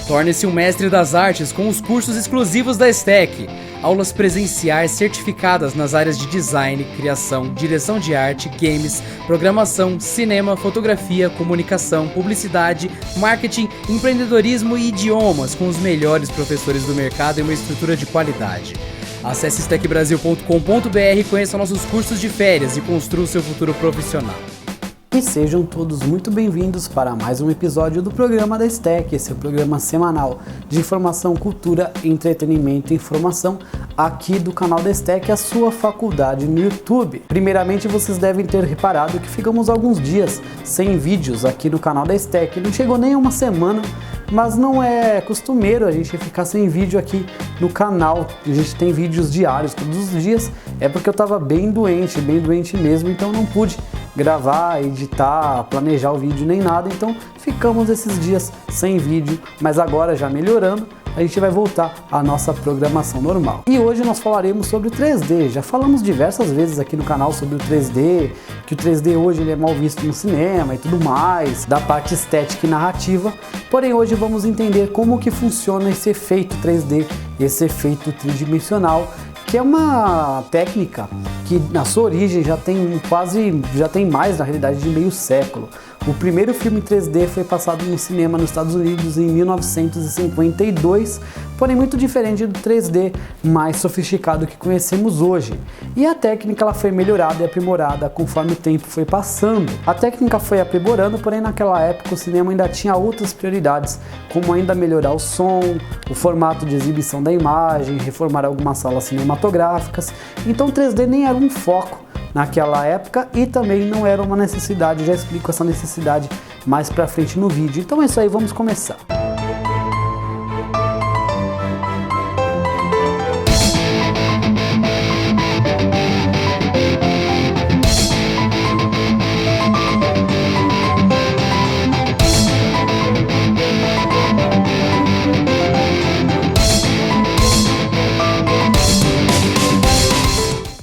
Torne-se um mestre das artes com os cursos exclusivos da STEC. Aulas presenciais certificadas nas áreas de design, criação, direção de arte, games, programação, cinema, fotografia, comunicação, publicidade, marketing, empreendedorismo e idiomas com os melhores professores do mercado e uma estrutura de qualidade. Acesse stecbrasil.com.br e conheça nossos cursos de férias e construa o seu futuro profissional. E sejam todos muito bem-vindos para mais um episódio do programa da STEC, esse é o programa semanal de informação, cultura, entretenimento e informação aqui do canal da STEC, a sua faculdade no YouTube. Primeiramente, vocês devem ter reparado que ficamos alguns dias sem vídeos aqui no canal da STEC, não chegou nem uma semana, mas não é costumeiro a gente ficar sem vídeo aqui no canal. A gente tem vídeos diários todos os dias, é porque eu estava bem doente mesmo, então não pude gravar, editar, planejar o vídeo nem nada, então ficamos esses dias sem vídeo, mas agora já melhorando, a gente vai voltar à nossa programação normal. E hoje nós falaremos sobre o 3D, já falamos diversas vezes aqui no canal sobre o 3D, que o 3D hoje ele é mal visto no cinema e tudo mais, da parte estética e narrativa, porém hoje vamos entender como que funciona esse efeito 3D, esse efeito tridimensional, que é uma técnica que na sua origem já tem mais na realidade de meio século. O primeiro filme 3D foi passado no cinema nos Estados Unidos em 1952, porém muito diferente do 3D mais sofisticado que conhecemos hoje. E a técnica ela foi melhorada e aprimorada conforme o tempo foi passando. A técnica foi aprimorando, porém naquela época o cinema ainda tinha outras prioridades, como ainda melhorar o som, o formato de exibição da imagem, reformar algumas salas cinematográficas. Então o 3D nem era um foco naquela época e também não era uma necessidade, já explico essa necessidade mais pra frente no vídeo. Então é isso aí, vamos começar.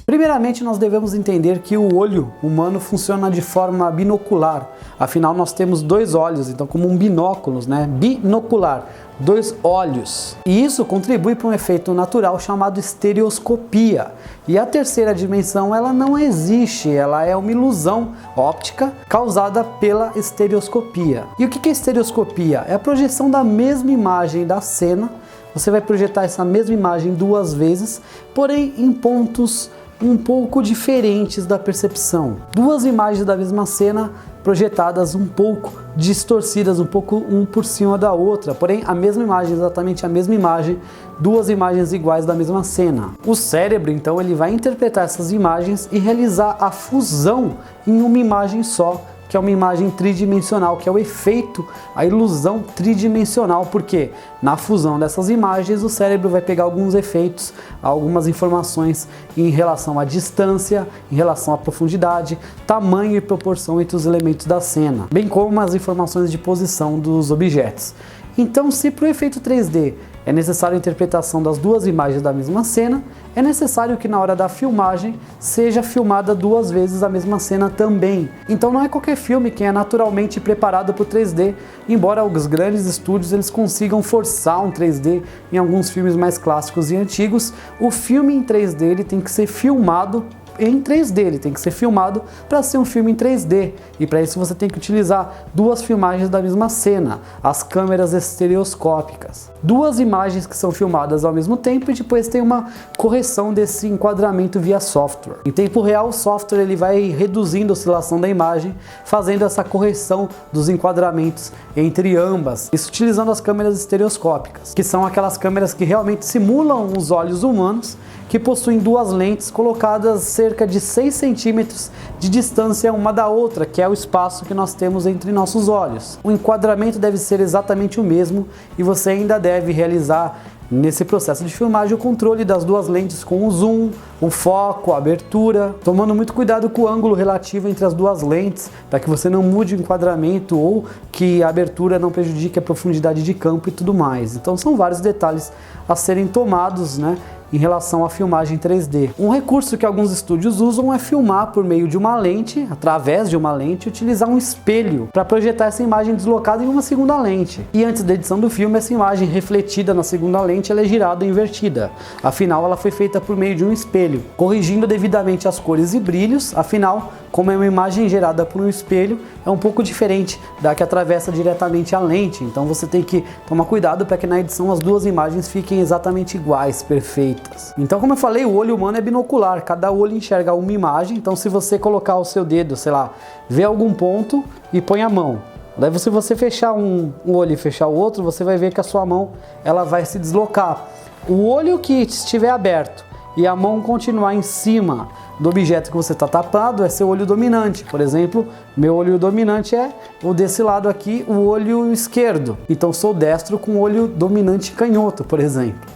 Primeiramente, nós devemos entender que o olho humano funciona de forma binocular. Afinal, nós temos dois olhos, então como um binóculos, né? Binocular, dois olhos. E isso contribui para um efeito natural chamado estereoscopia. E a terceira dimensão, ela não existe, ela é uma ilusão óptica causada pela estereoscopia. E o que é estereoscopia? É a projeção da mesma imagem da cena. Você vai projetar essa mesma imagem duas vezes, porém em pontos um pouco diferentes da percepção. Duas imagens da mesma cena projetadas um pouco distorcidas, um pouco um por cima da outra, porém a mesma imagem, exatamente a mesma imagem, duas imagens iguais da mesma cena. O cérebro então ele vai interpretar essas imagens e realizar a fusão em uma imagem só, que é uma imagem tridimensional, que é o efeito, a ilusão tridimensional, porque na fusão dessas imagens o cérebro vai pegar alguns efeitos, algumas informações em relação à distância, em relação à profundidade, tamanho e proporção entre os elementos da cena, bem como as informações de posição dos objetos. Então, se para o efeito 3D é necessário a interpretação das duas imagens da mesma cena, é necessário que na hora da filmagem seja filmada duas vezes a mesma cena também. Então não é qualquer filme que é naturalmente preparado para o 3D, embora os grandes estúdios eles consigam forçar um 3D em alguns filmes mais clássicos e antigos, o filme em 3D ele tem que ser filmado em 3D, ele tem que ser filmado para ser um filme em 3D, e para isso você tem que utilizar duas filmagens da mesma cena, as câmeras estereoscópicas. Duas imagens que são filmadas ao mesmo tempo e depois tem uma correção desse enquadramento via software. Em tempo real, o software ele vai reduzindo a oscilação da imagem, fazendo essa correção dos enquadramentos entre ambas, isso utilizando as câmeras estereoscópicas, que são aquelas câmeras que realmente simulam os olhos humanos, que possuem duas lentes colocadas cerca de 6 centímetros de distância uma da outra, que é o espaço que nós temos entre nossos olhos. O enquadramento deve ser exatamente o mesmo e você ainda deve realizar nesse processo de filmagem o controle das duas lentes com o zoom, o foco, a abertura, tomando muito cuidado com o ângulo relativo entre as duas lentes, para que você não mude o enquadramento ou que a abertura não prejudique a profundidade de campo e tudo mais. Então são vários detalhes a serem tomados, né? em relação à filmagem 3D. Um recurso que alguns estúdios usam é filmar por meio de uma lente, através de uma lente, utilizar um espelho para projetar essa imagem deslocada em uma segunda lente. E antes da edição do filme, essa imagem refletida na segunda lente ela é girada e invertida. Afinal, ela foi feita por meio de um espelho, corrigindo devidamente as cores e brilhos. Afinal, como é uma imagem gerada por um espelho, é um pouco diferente da que atravessa diretamente a lente. Então você tem que tomar cuidado para que na edição as duas imagens fiquem exatamente iguais, perfeitas. Então, como eu falei, o olho humano é binocular, cada olho enxerga uma imagem. Então se você colocar o seu dedo, sei lá, vê algum ponto e põe a mão. Daí se você fechar um olho e fechar o outro, você vai ver que a sua mão ela vai se deslocar. O olho que estiver aberto e a mão continuar em cima do objeto que você está tapado é seu olho dominante. Por exemplo, meu olho dominante é o desse lado aqui, o olho esquerdo. Então sou destro com o olho dominante canhoto, por exemplo.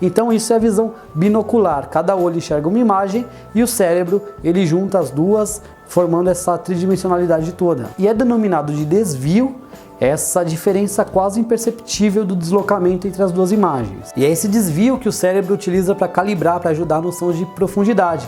Então isso é a visão binocular. Cada olho enxerga uma imagem e o cérebro ele junta as duas, formando essa tridimensionalidade toda. E é denominado de desvio essa diferença quase imperceptível do deslocamento entre as duas imagens. E é esse desvio que o cérebro utiliza para calibrar, para ajudar a noção de profundidade.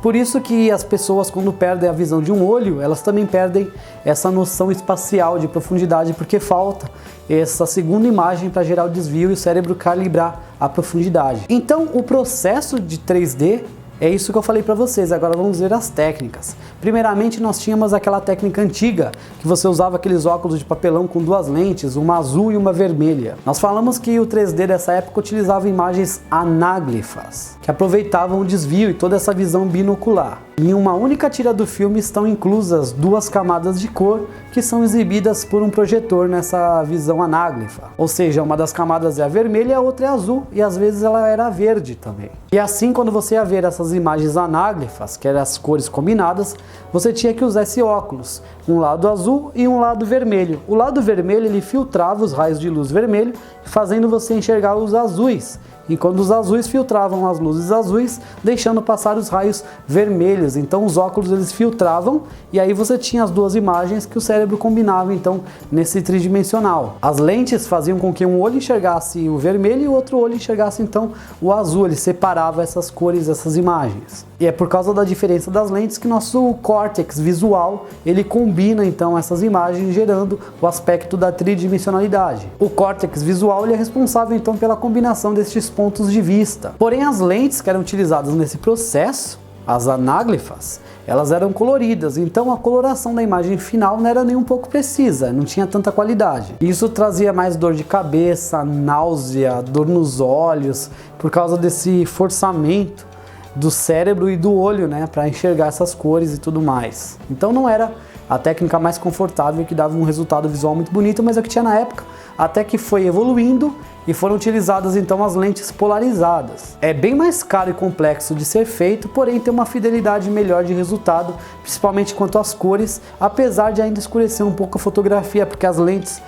Por isso que as pessoas, quando perdem a visão de um olho, elas também perdem essa noção espacial de profundidade, porque falta essa segunda imagem para gerar o desvio e o cérebro calibrar a profundidade. Então, o processo de 3D é isso que eu falei para vocês. Agora vamos ver as técnicas. Primeiramente, nós tínhamos aquela técnica antiga, que você usava aqueles óculos de papelão com duas lentes, uma azul e uma vermelha. Nós falamos que o 3D dessa época utilizava imagens anáglifas, que aproveitavam o desvio e toda essa visão binocular. Em uma única tira do filme estão inclusas duas camadas de cor que são exibidas por um projetor nessa visão anáglifa. Ou seja, uma das camadas é a vermelha e a outra é azul, e às vezes ela era verde também. E assim, quando você ia ver essas imagens anáglifas, que eram as cores combinadas, você tinha que usar esse óculos, um lado azul e um lado vermelho. O lado vermelho ele filtrava os raios de luz vermelho, fazendo você enxergar os azuis. E quando os azuis filtravam as luzes azuis, deixando passar os raios vermelhos. Então os óculos eles filtravam e aí você tinha as duas imagens que o cérebro combinava então nesse tridimensional. As lentes faziam com que um olho enxergasse o vermelho e o outro olho enxergasse então o azul. Ele separava essas cores, essas imagens. E é por causa da diferença das lentes que nosso córtex visual ele combina então essas imagens, gerando o aspecto da tridimensionalidade. O córtex visual ele é responsável então pela combinação destes pontos de vista. Porém, as lentes que eram utilizadas nesse processo, as anáglifas, elas eram coloridas, então a coloração da imagem final não era nem um pouco precisa, não tinha tanta qualidade. Isso trazia mais dor de cabeça, náusea, dor nos olhos, por causa desse forçamento do cérebro e do olho, né, para enxergar essas cores e tudo mais. Então não era a técnica mais confortável que dava um resultado visual muito bonito, mas é o que tinha na época, até que foi evoluindo e foram utilizadas então as lentes polarizadas. É bem mais caro e complexo de ser feito, porém tem uma fidelidade melhor de resultado, principalmente quanto às cores, apesar de ainda escurecer um pouco a fotografia, porque as lentes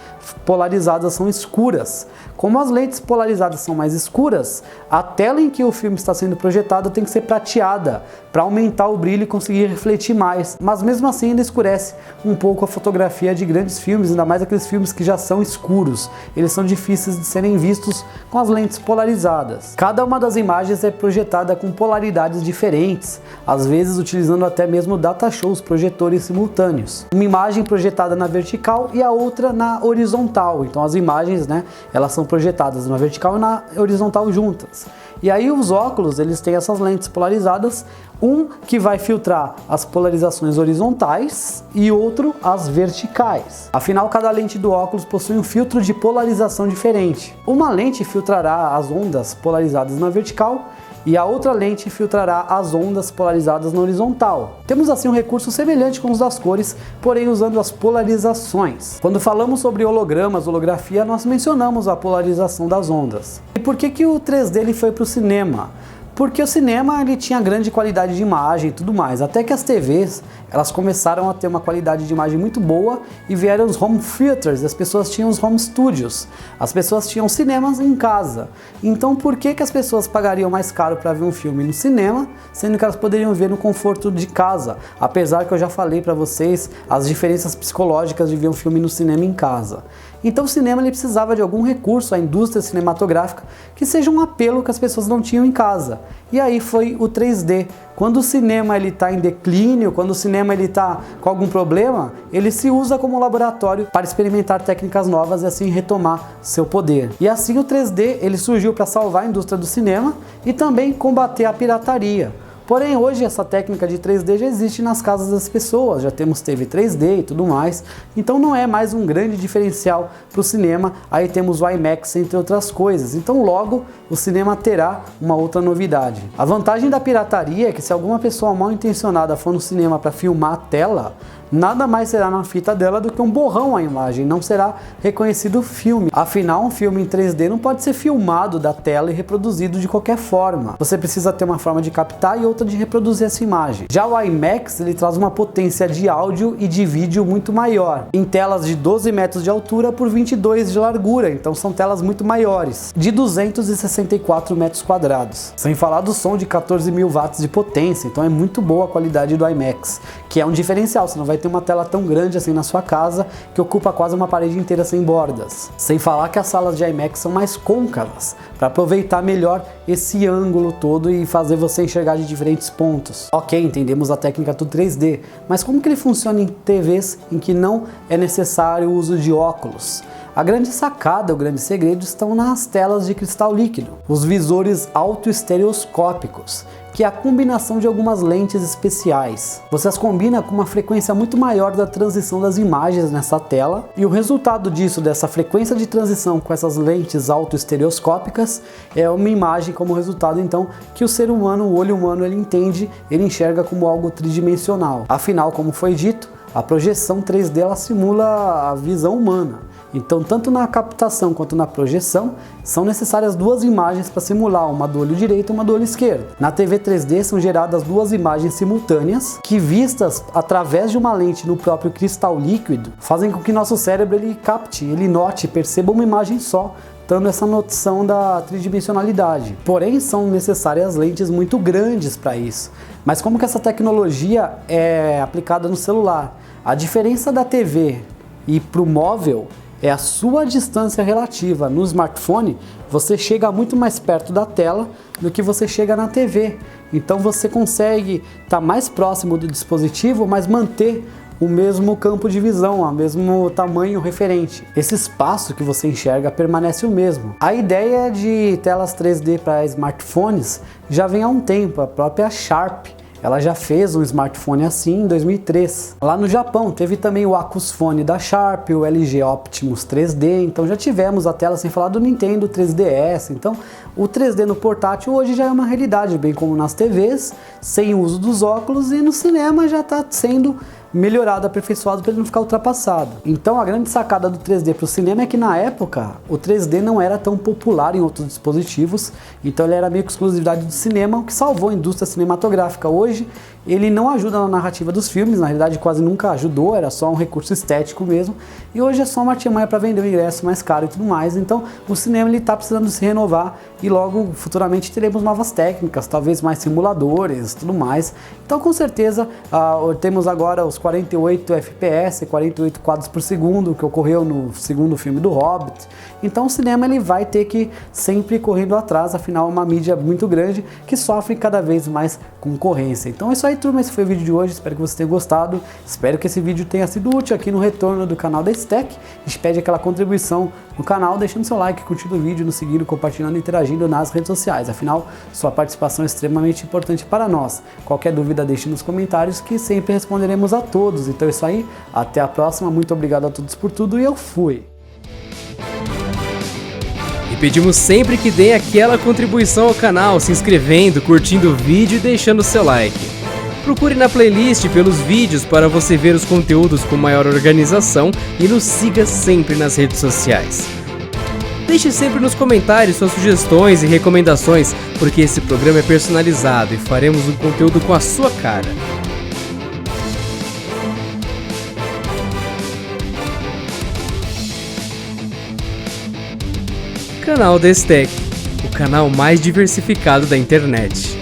polarizadas são escuras. Como as lentes polarizadas são mais escuras, a tela em que o filme está sendo projetado tem que ser prateada para aumentar o brilho e conseguir refletir mais, mas mesmo assim ainda escurece um pouco a fotografia de grandes filmes, ainda mais aqueles filmes que já são escuros. Eles são difíceis de serem vistos com as lentes polarizadas. Cada uma das imagens é projetada com polaridades diferentes, às vezes utilizando até mesmo data shows, projetores simultâneos. Uma imagem projetada na vertical e a outra na horizontal. Então as imagens, né, elas são projetadas na vertical e na horizontal juntas. E aí os óculos, eles têm essas lentes polarizadas, um que vai filtrar as polarizações horizontais e outro as verticais. Afinal, cada lente do óculos possui um filtro de polarização diferente. Uma lente filtrará as ondas polarizadas na vertical e a outra lente filtrará as ondas polarizadas na horizontal. Temos assim um recurso semelhante com os das cores, porém usando as polarizações. Quando falamos sobre hologramas, holografia, nós mencionamos a polarização das ondas. E por que o 3D ele foi para o cinema? Porque o cinema ele tinha grande qualidade de imagem e tudo mais, até que as TVs elas começaram a ter uma qualidade de imagem muito boa e vieram os home theaters, as pessoas tinham os home studios, as pessoas tinham cinemas em casa. Então por que as pessoas pagariam mais caro para ver um filme no cinema, sendo que elas poderiam ver no conforto de casa? Apesar que eu já falei para vocês as diferenças psicológicas de ver um filme no cinema em casa. Então o cinema ele precisava de algum recurso, a indústria cinematográfica, que seja um apelo que as pessoas não tinham em casa. E aí foi o 3D. Quando o cinema está em declínio, quando o cinema está com algum problema, ele se usa como laboratório para experimentar técnicas novas e assim retomar seu poder. E assim o 3D ele surgiu para salvar a indústria do cinema e também combater a pirataria. Porém, hoje essa técnica de 3D já existe nas casas das pessoas, já temos TV 3D e tudo mais, então não é mais um grande diferencial para o cinema, aí temos o IMAX entre outras coisas, então logo o cinema terá uma outra novidade. A vantagem da pirataria é que se alguma pessoa mal intencionada for no cinema para filmar a tela, nada mais será na fita dela do que um borrão à imagem, não será reconhecido o filme. Afinal, um filme em 3D não pode ser filmado da tela e reproduzido de qualquer forma. Você precisa ter uma forma de captar e outra de reproduzir essa imagem. Já o IMAX, ele traz uma potência de áudio e de vídeo muito maior, em telas de 12 metros de altura por 22 de largura, então são telas muito maiores, de 264 metros quadrados. Sem falar do som de 14.000 watts de potência, então é muito boa a qualidade do IMAX, que é um diferencial, você não vai ter uma tela tão grande assim na sua casa que ocupa quase uma parede inteira sem bordas. Sem falar que as salas de IMAX são mais côncavas, para aproveitar melhor esse ângulo todo e fazer você enxergar de diferentes pontos. Ok, entendemos a técnica do 3D, mas como que ele funciona em TVs em que não é necessário o uso de óculos? A grande sacada, o grande segredo estão nas telas de cristal líquido, os visores autoestereoscópicos, que é a combinação de algumas lentes especiais. Você as combina com uma frequência muito maior da transição das imagens nessa tela, e o resultado disso, dessa frequência de transição com essas lentes autoestereoscópicas, é uma imagem como resultado então que o ser humano, o olho humano, ele entende, ele enxerga como algo tridimensional. Afinal, como foi dito, a projeção 3D ela simula a visão humana. Então, tanto na captação quanto na projeção, são necessárias duas imagens para simular, uma do olho direito e uma do olho esquerdo. Na TV 3D são geradas duas imagens simultâneas, que vistas através de uma lente no próprio cristal líquido, fazem com que nosso cérebro ele capte, ele note, perceba uma imagem só, dando essa noção da tridimensionalidade. Porém, são necessárias lentes muito grandes para isso. Mas como que essa tecnologia é aplicada no celular? A diferença da TV e para o móvel é a sua distância relativa. No smartphone, você chega muito mais perto da tela do que você chega na TV. Então você consegue estar mais próximo do dispositivo, mas manter o mesmo campo de visão, o mesmo tamanho referente. Esse espaço que você enxerga permanece o mesmo. A ideia de telas 3D para smartphones já vem há um tempo. A própria Sharp ela já fez um smartphone assim em 2003. Lá no Japão teve também o Asus Phone da Sharp, o LG Optimus 3D, então já tivemos a tela, sem falar do Nintendo 3DS. Então o 3D no portátil hoje já é uma realidade, bem como nas TVs, sem o uso dos óculos, e no cinema já está sendo melhorado, aperfeiçoado para ele não ficar ultrapassado. Então a grande sacada do 3D para o cinema é que na época o 3D não era tão popular em outros dispositivos, então ele era meio que exclusividade do cinema, o que salvou a indústria cinematográfica. Hoje ele não ajuda na narrativa dos filmes, na realidade quase nunca ajudou, era só um recurso estético mesmo, e hoje é só uma artimanha para vender o ingresso mais caro e tudo mais. Então o cinema ele está precisando se renovar e logo futuramente teremos novas técnicas, talvez mais simuladores, tudo mais. Então com certeza temos agora os 48 FPS, 48 quadros por segundo, que ocorreu no segundo filme do Hobbit. Então o cinema ele vai ter que sempre correndo atrás, afinal é uma mídia muito grande que sofre cada vez mais concorrência. Então é isso aí, turma, esse foi o vídeo de hoje, espero que você tenha gostado, espero que esse vídeo tenha sido útil aqui no retorno do canal da Stack. A gente pede aquela contribuição no canal, deixando seu like, curtindo o vídeo, nos seguindo, compartilhando e interagindo nas redes sociais, afinal sua participação é extremamente importante para nós. Qualquer dúvida deixe nos comentários que sempre responderemos a todos. Então é isso aí, até a próxima, muito obrigado a todos por tudo e eu fui! E pedimos sempre que deem aquela contribuição ao canal, se inscrevendo, curtindo o vídeo e deixando seu like. Procure na playlist pelos vídeos para você ver os conteúdos com maior organização e nos siga sempre nas redes sociais. Deixe sempre nos comentários suas sugestões e recomendações, porque esse programa é personalizado e faremos um conteúdo com a sua cara. Canal da Stack, o canal mais diversificado da internet.